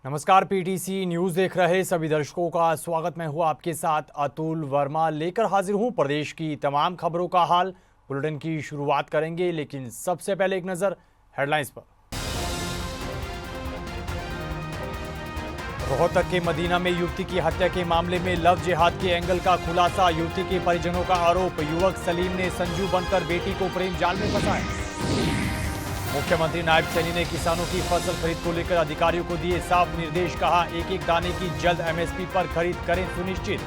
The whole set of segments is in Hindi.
नमस्कार, पीटीसी न्यूज देख रहे सभी दर्शकों का स्वागत। मैं हूं आपके साथ अतुल वर्मा, लेकर हाजिर हूं प्रदेश की तमाम खबरों का हाल। बुलेटिन की शुरुआत करेंगे, लेकिन सबसे पहले एक नजर हेडलाइंस पर। रोहतक के मदीना में युवती की हत्या के मामले में लव जिहाद के एंगल का खुलासा। युवती के परिजनों का आरोप, युवक सलीम ने संजू बनकर बेटी को प्रेम जाल में फंसाया। मुख्यमंत्री नायब सैनी ने किसानों की फसल खरीद को लेकर अधिकारियों को दिए साफ निर्देश। कहा, एक एक दाने की जल्द एमएसपी पर खरीद करें सुनिश्चित।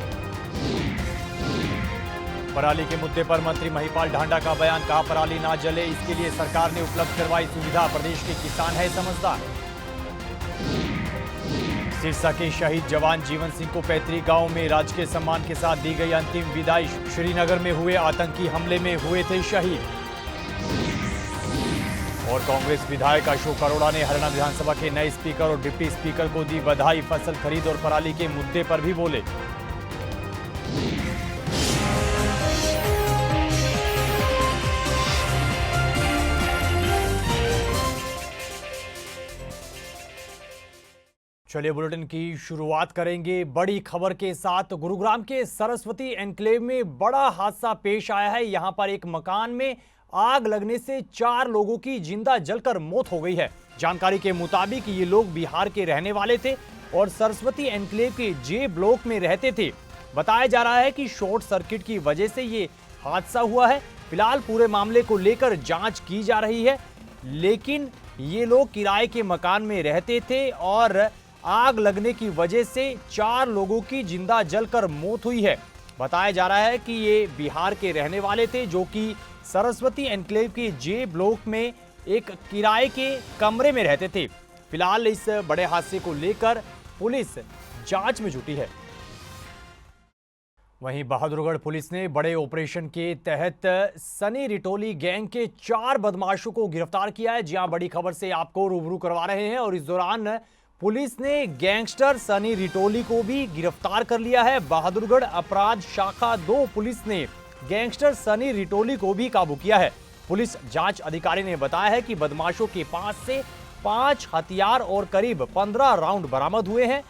पराली के मुद्दे पर मंत्री महिपाल ढांडा का बयान। कहा, पराली ना जले इसके लिए सरकार ने उपलब्ध करवाई सुविधा। प्रदेश के किसान है समझदार। सिरसा के शहीद जवान जीवन सिंह को पैतृक गांव में राजकीय सम्मान के साथ दी गई अंतिम विदाई। श्रीनगर में हुए आतंकी हमले में हुए थे शहीद। और कांग्रेस विधायक अशोक अरोड़ा ने हरियाणा विधानसभा के नए स्पीकर और डिप्टी स्पीकर को दी बधाई। फसल खरीद और पराली के मुद्दे पर भी बोले। चलिए बुलेटिन की शुरुआत करेंगे बड़ी खबर के साथ। गुरुग्राम के सरस्वती एन्क्लेव में बड़ा हादसा पेश आया है। यहां पर एक मकान में आग लगने से 4 लोगों की जिंदा जलकर मौत हो गई है। जानकारी के मुताबिक ये लोग बिहार के रहने वाले थे और सरस्वती एन्क्लेव के जे ब्लॉक में रहते थे। बताया जा रहा है कि शॉर्ट सर्किट की वजह से ये हादसा हुआ है। फिलहाल पूरे मामले को लेकर जांच की जा रही है, लेकिन ये लोग किराए के मकान में रहते थे और आग लगने की वजह से 4 लोगों की जिंदा जलकर मौत हुई है। बताया जा रहा है कि ये बिहार के रहने वाले थे, जो कि सरस्वती एन्क्लेव के जे ब्लॉक में एक किराए के कमरे में रहते थे। फिलहाल इस बड़े हादसे को लेकर पुलिस जांच में जुटी है। वहीं बहादुरगढ़ पुलिस ने बड़े ऑपरेशन के तहत सनी रिटोली गैंग के 4 बदमाशों को गिरफ्तार किया है। जहां बड़ी खबर से आपको रूबरू करवा रहे हैं और इस दौरान पुलिस ने गैंगस्टर सनी रिटोली को भी गिरफ्तार कर लिया है। बहादुरगढ़ अपराध शाखा 2 पुलिस ने गैंगस्टर सनी रिटोली को भी काबू किया है। पुलिस जांच अधिकारी ने बताया है कि बदमाशों के पास से 5 हथियार और करीब 15 राउंड बरामद हुए हैं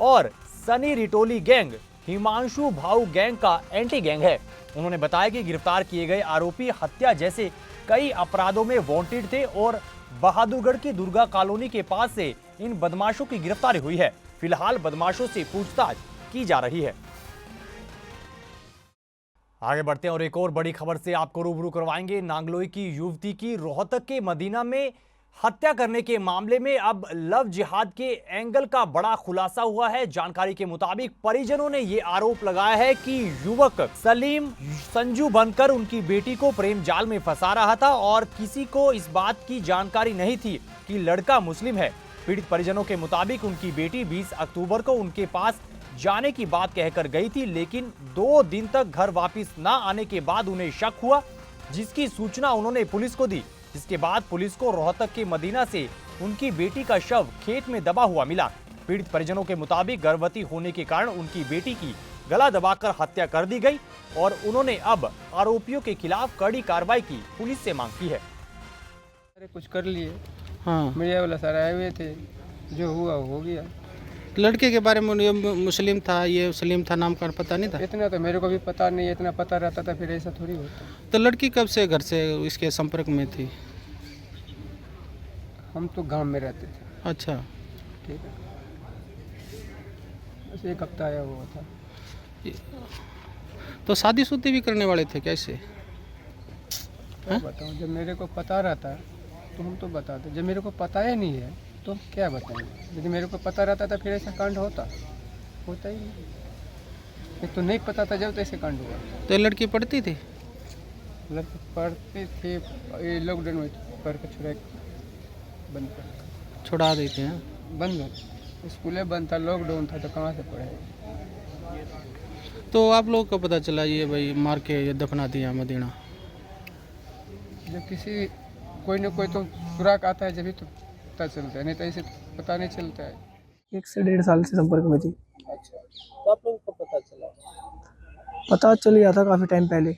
और सनी रिटोली गैंग हिमांशु भाऊ गैंग का एंटी गैंग है। उन्होंने बताया कि गिरफ्तार किए गए आरोपी हत्या जैसे कई अपराधों में वांटेड थे और बहादुरगढ़ की दुर्गा कॉलोनी के पास से इन बदमाशों की गिरफ्तारी हुई है। फिलहाल बदमाशों से पूछताछ की जा रही है। आगे बढ़ते हैं और एक और बड़ी खबर से आपको रूबरू करवाएंगे। नांगलोई की युवती की रोहतक के मदीना में हत्या करने के मामले में अब लव जिहाद के एंगल का बड़ा खुलासा हुआ है। जानकारी के मुताबिक परिजनों ने यह आरोप लगाया है कि युवक सलीम संजू बनकर उनकी बेटी को प्रेम जाल में फंसा रहा था और किसी को इस बात की जानकारी नहीं थी कि लड़का मुस्लिम है। पीड़ित परिजनों के मुताबिक उनकी बेटी 20 अक्टूबर को उनके पास जाने की बात कहकर गई थी, लेकिन 2 दिन तक घर वापस ना आने के बाद उन्हें शक हुआ, जिसकी सूचना उन्होंने पुलिस को दी। जिसके बाद पुलिस को रोहतक के मदीना से उनकी बेटी का शव खेत में दबा हुआ मिला। पीड़ित परिजनों के मुताबिक गर्भवती होने के कारण उनकी बेटी की गला दबाकर हत्या कर दी गई और उन्होंने अब आरोपियों के खिलाफ कड़ी कार्रवाई की पुलिस से मांग की है। अरे कुछ कर लिए, हाँ, मीडिया वाला सर आए हुए थे, जो हुआ हो गया। लड़के के बारे में ये मुस्लिम था, ये मुस्लिम था, नाम का पता नहीं था। इतना तो मेरे को भी पता नहीं, इतना पता रहता था फिर ऐसा थोड़ी होता। तो लड़की कब से घर से इसके संपर्क में थी? हम तो गांव में रहते थे। अच्छा, ठीक है, बस 1 हफ्ता आया हुआ था। तो शादीशुदी भी करने वाले थे कैसे? क्या बताऊँ, जब मेरे को पता रहता तो हम तो बताते, जब मेरे को पता ही नहीं है तो हम क्या बताएंगे। यदि मेरे को पता रहता था फिर ऐसा कांड होता ही नहीं। एक तो नहीं पता था जब तो ऐसे कांड हुआ। तो लड़की पढ़ती थी? लड़के पढ़ते थे, ये लॉकडाउन में पढ़ के छुड़ा बंद कर छुड़ा देते हैं। बंद, स्कूलें बंद था, लॉकडाउन था तो कहाँ से पढ़े। तो आप लोग को पता चला ये भाई मार के ये दफना दिया मदीना? जब किसी कोई ना कोई तो सुराग आता है जब ही तो पता चलता है, नहीं तो ऐसे पता नहीं चलता है। 1 से 1.5 साल से संपर्क में थी। अच्छा, तो आप लोगों को पता चला? पता चल गया था काफ़ी टाइम पहले।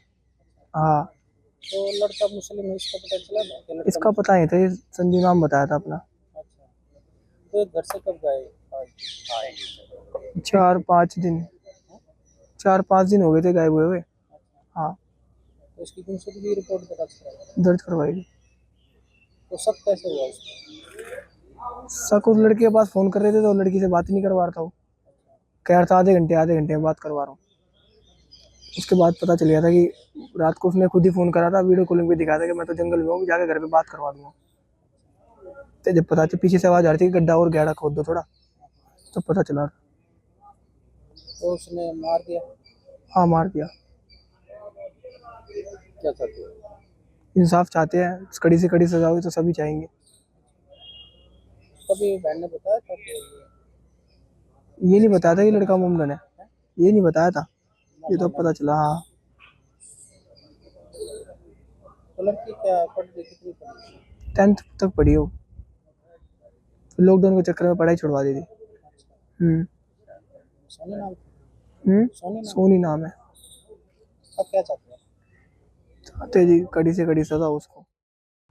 हाँ, तो लड़का मुस्लिम है इसका पता चला ना? इसका पता नहीं था, ये संजू नाम बताया था अपना। अच्छा, तो घर से कब गए? आएंगे 4-5 दिन हो गए थे गायब हुए हुए। हाँ, तो इसकी गुमशुदगी की रिपोर्ट दर्ज कराई, दर्ज करवाएगी। तो सब कैसे हुआ इसमें? शक उस लड़के के पास फोन कर रहे थे तो लड़की से बात ही नहीं करवा रहा था वो। कह रहा था आधे घंटे में बात करवा रहा हूँ। उसके बाद पता चल गया था कि रात को उसने खुद ही फोन करा था, वीडियो कॉलिंग पे दिखाया था कि मैं तो जंगल में हूँ, जाके घर पे बात करवा दूंगा। तो जब पता चला, पीछे से आवाज आ रही थी कि गड्ढा और गहरा खोद दो थोड़ा, तो पता चला। तो उसने मार दिया? हाँ, मार दिया। क्या चाहते हो? इंसाफ चाहते हैं, कड़ी से कड़ी सजा हुई तो सभी चाहेंगे। कभी बहन ने बताया था कि ये नहीं बताया था कि लड़का मुमकिन है, ये नहीं बताया था, ये तो पता चला। हाँ, तो लड़की क्या पढ़ रही, कितनी पढ़ी? 10th तक पढ़ी हो, फिर लॉकडाउन के चक्कर में पढ़ाई छुड़वा दी थी। सोनी नाम? सोनी नाम? सोनी नाम है। अब क्या चाहते हैं? चाहते जी कड़ी से कड़ी सजा उसको।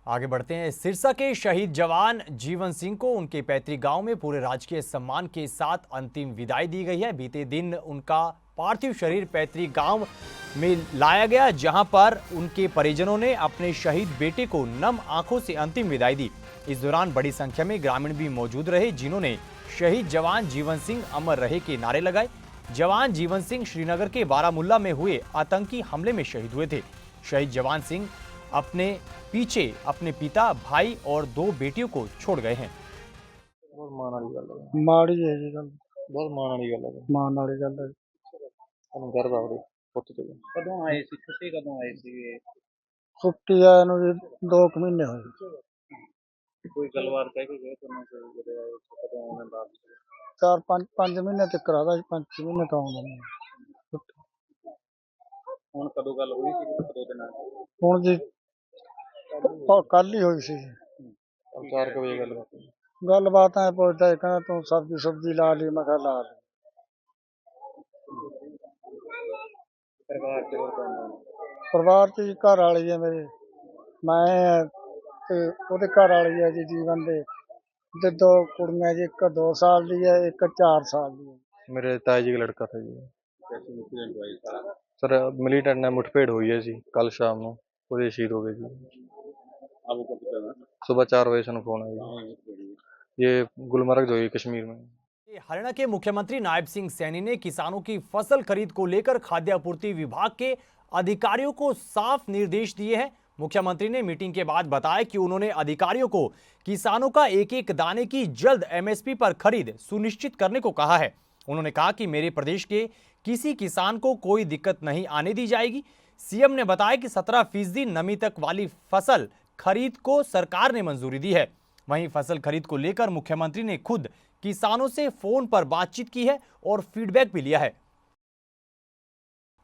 आगे बढ़ते हैं। सिरसा के शहीद जवान जीवन सिंह को उनके पैतृक गांव में पूरे राजकीय सम्मान के साथ अंतिम विदाई दी गई है। बीते दिन उनका पार्थिव शरीर पैतृक गांव में लाया गया, जहां पर उनके परिजनों ने अपने शहीद बेटे को नम आंखों से अंतिम विदाई दी। इस दौरान बड़ी संख्या में ग्रामीण भी मौजूद रहे, जिन्होंने शहीद जवान जीवन सिंह अमर रहे के नारे लगाए। जवान जीवन सिंह श्रीनगर के बारामुल्ला में हुए आतंकी हमले में शहीद हुए थे। शहीद जवान सिंह अपने पीछे अपने पिता, भाई और 2 बेटियों को छोड़ गए हैं। ਮਾੜੀ ਹੈ ਜੀ ਗੱਲ, ਬਹੁਤ ਮਾਣ ਵਾਲੀ ਗੱਲ ਹੈ। ਮਾਣ ਵਾਲੀ ਗੱਲ ਹੈ, ਸਾਨੂੰ ਗਰਵ ਆ ਉਹਦੇ ਪੁੱਤ ਤੇ। ਕਦੋਂ ਆਏ ਸੀ? ਛੁੱਟੀ ਕਦੋਂ ਆਏ ਸੀ? ਛੁੱਟੀ ਆਏ ਨੂੰ ਜੀ 2 ਮਹੀਨੇ ਹੋਏ। ਕੋਈ ਗੱਲਬਾਤ ਕਹਿ ਕੇ ਗਏ ਤੁਹਾਨੂੰ ਜਦੋਂ ਆਏ ਕਦੋਂ ਆਉਣੇ ਵਾਪਸ? 4-5 ਮਹੀਨੇ ਤੱਕ ਕਰਾਦਾ ਜੀ, 5 ਮਹੀਨੇ ਤਾਂ ਆਉਂਦਾ ਨਹੀਂ। ਹੁਣ ਕਦੋਂ ਗੱਲ ਹੋਈ ਸੀ? ਕਦੋਂ ਦੇ ਨਾਲ? ਹੁਣ ਜੀ ਕੱਲ ਹੀ ਹੋਈ ਸੀ। 4 ਵਜੇ ਗੱਲਬਾਤ ਐ ਪੁੱਛਦਾ ਕਹਿੰਦਾ ਤੂੰ ਸਬਜ਼ੀ ਲਾ ਲਈ, ਮੈਂ ਕਿਹਾ ਲਾ ਲਈ। ਪਰਿਵਾਰ ਚ ਜੀ ਘਰ ਵਾਲੀ ਹੈ ਮੇਰੇ, ਮੈਂ ਤੇ ਉਹਦੇ ਘਰ ਵਾਲੀ ਹੈ ਜੀ ਜੀਵਨ ਦੇ, ਤੇ 2 ਕੁੜੀਆਂ ਜੀ, ਇੱਕ 2 ਸਾਲ ਦੀ ਹੈ, ਇੱਕ 4 ਸਾਲ ਦੀ है। मेरे ताई जी का लड़का था जी। कैसे इंसिडेंट हुआ ये? सर मिलिटेंट ने मुठभेड़ हुई है जी, कल शाम को पूरे शहीद हो गए जी। आपको कब पता? सुबह 4 बजे से फोन आया। ये गुलमर्ग जो है कश्मीर में। हरियाणा के मुख्यमंत्री नायब सिंह सैनी ने किसानों की फसल खरीद को लेकर खाद्य आपूर्ति विभाग के अधिकारियों को साफ निर्देश दिए हैं। मुख्यमंत्री ने मीटिंग के बाद बताया कि उन्होंने अधिकारियों को किसानों का एक एक दाने की जल्द एमएसपी पर खरीद सुनिश्चित करने को कहा है। उन्होंने कहा कि मेरे प्रदेश के किसी किसान को कोई दिक्कत नहीं आने दी जाएगी। सीएम ने बताया कि 17% नमी तक वाली फसल खरीद को सरकार ने मंजूरी दी है। वहीं फसल खरीद को लेकर मुख्यमंत्री ने खुद किसानों से फोन पर बातचीत की है और फीडबैक भी लिया है।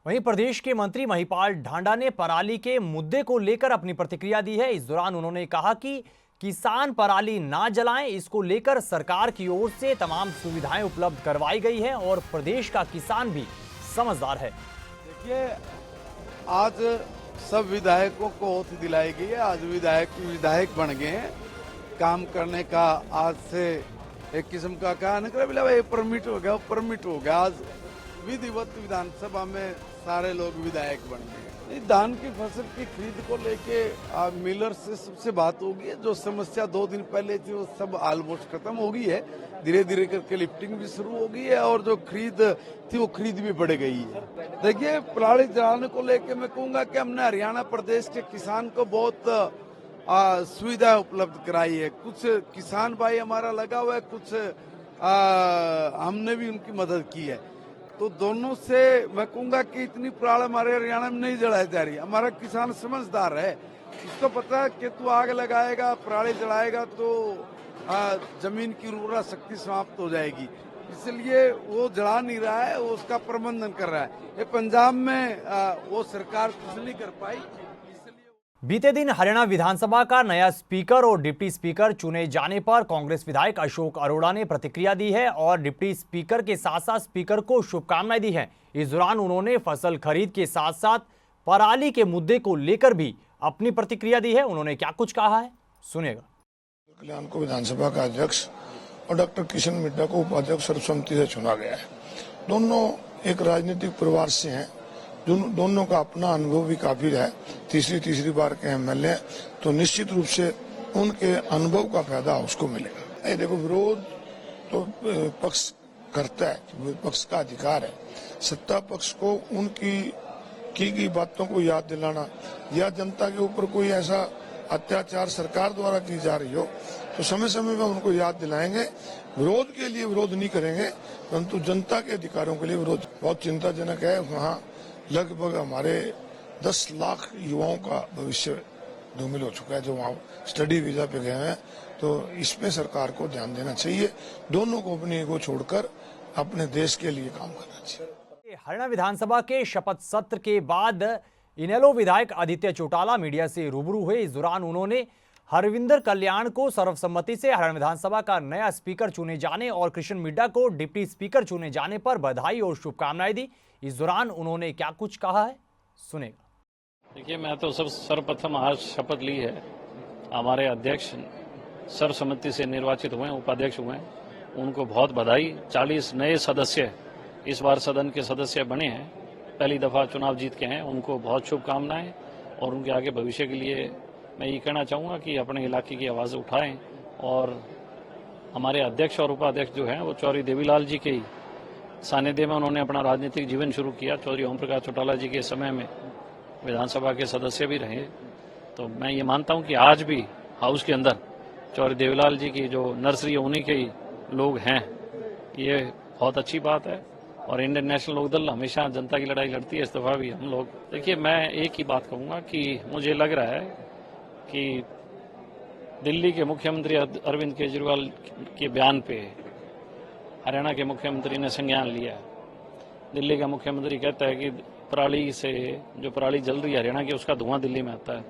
वहीं प्रदेश के मंत्री महिपाल ढांडा ने पराली के मुद्दे को लेकर अपनी प्रतिक्रिया दी है। इस दौरान उन्होंने कहा कि किसान पराली ना जलाएं, इसको लेकर सरकार की ओर से तमाम सुविधाएं उपलब्ध करवाई गई है और प्रदेश का किसान भी समझदार है। देखिए, आज सब विधायकों को ओथ दिलाई गई है। आज विधायक बन गए हैं। काम करने का आज से एक किस्म का क्या निकला, बोला भाई परमिट हो गया, परमिट हो गया। आज विधिवत विधानसभा में सारे लोग विधायक बन गए। धान की फसल की खरीद को लेके मिलर से सबसे बात होगी है। जो समस्या 2 दिन पहले थी वो सब ऑलमोस्ट खत्म हो गई है। धीरे धीरे करके लिफ्टिंग भी शुरू हो गई है और जो खरीद थी वो खरीद भी बढ़ गई है। देखिए, पराली जलाने को लेके मैं कहूँगा कि हमने हरियाणा प्रदेश के किसान को बहुत सुविधा उपलब्ध कराई है। कुछ किसान भाई हमारा लगा हुआ है, कुछ हमने भी उनकी मदद की है। तो दोनों से मैं कहूँगा कि इतनी पराल हमारे हरियाणा में नहीं जलाई जा रही। हमारा किसान समझदार है, उसको पता है कि तू आग लगाएगा, पराली जलाएगा तो जमीन की उर्वरा शक्ति समाप्त हो जाएगी, इसलिए वो जला नहीं रहा है, वो उसका प्रबंधन कर रहा है। ये पंजाब में वो सरकार कुछ नहीं कर पाई। बीते दिन हरियाणा विधानसभा का नया स्पीकर और डिप्टी स्पीकर चुने जाने पर कांग्रेस विधायक अशोक अरोड़ा ने प्रतिक्रिया दी है और डिप्टी स्पीकर के साथ साथ स्पीकर को शुभकामनाएं दी हैं। इस दौरान उन्होंने फसल खरीद के साथ साथ पराली के मुद्दे को लेकर भी अपनी प्रतिक्रिया दी है। उन्होंने क्या कुछ कहा है, सुनिएगा। कल्याण को विधानसभा का अध्यक्ष और डॉक्टर किशन मिड्डा को उपाध्यक्ष सर्वसम्मति से चुना गया है। दोनों एक राजनीतिक परिवार से हैं, दोनों का अपना अनुभव भी काफी है, तीसरी बार के एमएलए, तो निश्चित रूप से उनके अनुभव का फायदा उसको मिलेगा। ये देखो, विरोध तो पक्ष करता है, विपक्ष का अधिकार है। सत्ता पक्ष को उनकी की गई बातों को याद दिलाना या जनता के ऊपर कोई ऐसा अत्याचार सरकार द्वारा की जा रही हो तो समय समय में उनको याद दिलाएंगे। विरोध के लिए विरोध नहीं करेंगे, परंतु जनता के अधिकारों के लिए विरोध। बहुत चिंताजनक है, वहाँ लगभग हमारे 10 लाख युवाओं का भविष्य धूमिल हो चुका है जो वहाँ स्टडी वीजा पे गए हैं। तो इसमें सरकार को ध्यान देना चाहिए, दोनों को अपनी ईगो छोड़कर अपने देश के लिए काम करना चाहिए। हरियाणा विधानसभा के शपथ सत्र के बाद इनेलो विधायक आदित्य चौटाला मीडिया से रूबरू हुए। इस दौरान उन्होंने हरविंदर कल्याण को सर्वसम्मति से हरियाणा विधानसभा का नया स्पीकर चुने जाने और कृष्ण मिड्डा को डिप्टी स्पीकर चुने जाने पर बधाई और शुभकामनाएं दी। इस दौरान उन्होंने क्या कुछ कहा है, सुनेगा। देखिए, मैं तो सर्वप्रथम आज शपथ ली है। हमारे अध्यक्ष सर्वसम्मति से निर्वाचित हुए, उपाध्यक्ष हुए, उनको बहुत बधाई। 40 नए सदस्य इस बार सदन के सदस्य बने हैं, पहली दफा चुनाव जीत के हैं, उनको बहुत शुभकामनाएं। और उनके आगे भविष्य के लिए मैं ये कहना चाहूँगा कि अपने इलाके की आवाज़ उठाएं। और हमारे अध्यक्ष और उपाध्यक्ष जो हैं वो चौधरी देवीलाल जी के ही सानिध्य में उन्होंने अपना राजनीतिक जीवन शुरू किया। चौधरी ओम प्रकाश चौटाला जी के समय में विधानसभा के सदस्य भी रहे। तो मैं ये मानता हूँ कि आज भी हाउस के अंदर चौधरी देवीलाल जी की जो नर्सरी है उन्हीं के ही लोग हैं, ये बहुत अच्छी बात है। और इंडियन नेशनल लोकदल हमेशा जनता की लड़ाई लड़ती है, इस दफा भी हम लोग। देखिए, मैं एक ही बात कहूँगा कि मुझे लग रहा है कि दिल्ली के मुख्यमंत्री अरविंद केजरीवाल के बयान पे हरियाणा के मुख्यमंत्री ने संज्ञान लिया। दिल्ली का मुख्यमंत्री कहता है कि पराली से जो पराली जल रही है हरियाणा की, उसका धुआं दिल्ली में आता है।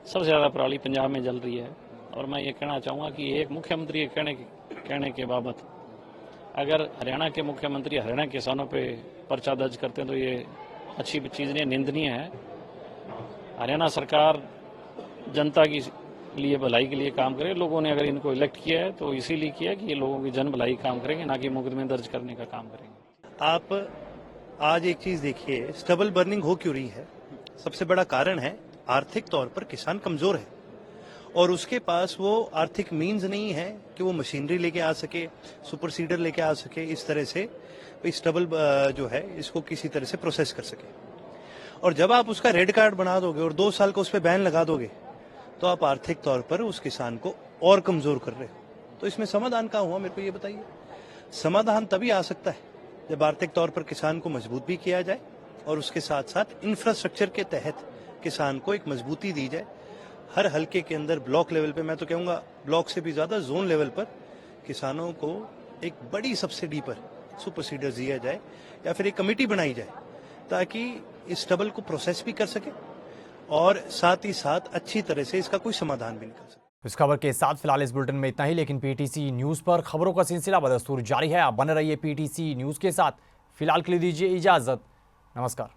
सबसे ज़्यादा पराली पंजाब में जल रही है। और मैं ये कहना चाहूँगा कि एक मुख्यमंत्री के कहने के बाबत अगर हरियाणा के मुख्यमंत्री हरियाणा के किसानों पे पर्चा दर्ज करते हैं तो ये अच्छी चीज़ नहीं, निंदनीय है। हरियाणा सरकार जनता की लिए भलाई के लिए काम करे। लोगों ने अगर इनको इलेक्ट किया है तो इसीलिए किया है कि ये लोगों की जन भलाई काम करेंगे, ना कि मुकदमे दर्ज करने का काम करेंगे। आप आज एक चीज देखिए, स्टबल बर्निंग हो क्यों रही है? सबसे बड़ा कारण है आर्थिक तौर पर किसान कमजोर है और उसके पास वो आर्थिक मीन्स नहीं है कि वो मशीनरी लेके आ सके, सुपर सीडर लेके आ सके, इस तरह से स्टबल जो है इसको किसी तरह से प्रोसेस कर सके। और जब आप उसका रेड कार्ड बना दोगे और 2 साल का उस पर बैन लगा दोगे तो आप आर्थिक तौर पर उस किसान को और कमजोर कर रहे हो। तो इसमें समाधान कहाँ हुआ, मेरे को ये बताइए। समाधान तभी आ सकता है जब आर्थिक तौर पर किसान को मजबूत भी किया जाए और उसके साथ साथ इंफ्रास्ट्रक्चर के तहत किसान को एक मजबूती दी जाए। हर हलके के अंदर ब्लॉक लेवल पे, मैं तो कहूँगा ब्लॉक से भी ज्यादा जोन लेवल पर किसानों को एक बड़ी सब्सिडी पर सुपर सीडर दिया जाए या फिर एक कमेटी बनाई जाए ताकि इस स्टबल को प्रोसेस भी कर सके और साथ ही साथ अच्छी तरह से इसका कोई समाधान भी निकल सके। इस खबर के साथ फिलहाल इस बुलेटिन में इतना ही, लेकिन पीटीसी न्यूज पर खबरों का सिलसिला बदस्तूर जारी है। आप बने रहिए पीटीसी न्यूज के साथ। फिलहाल के लिए दीजिए इजाजत, नमस्कार।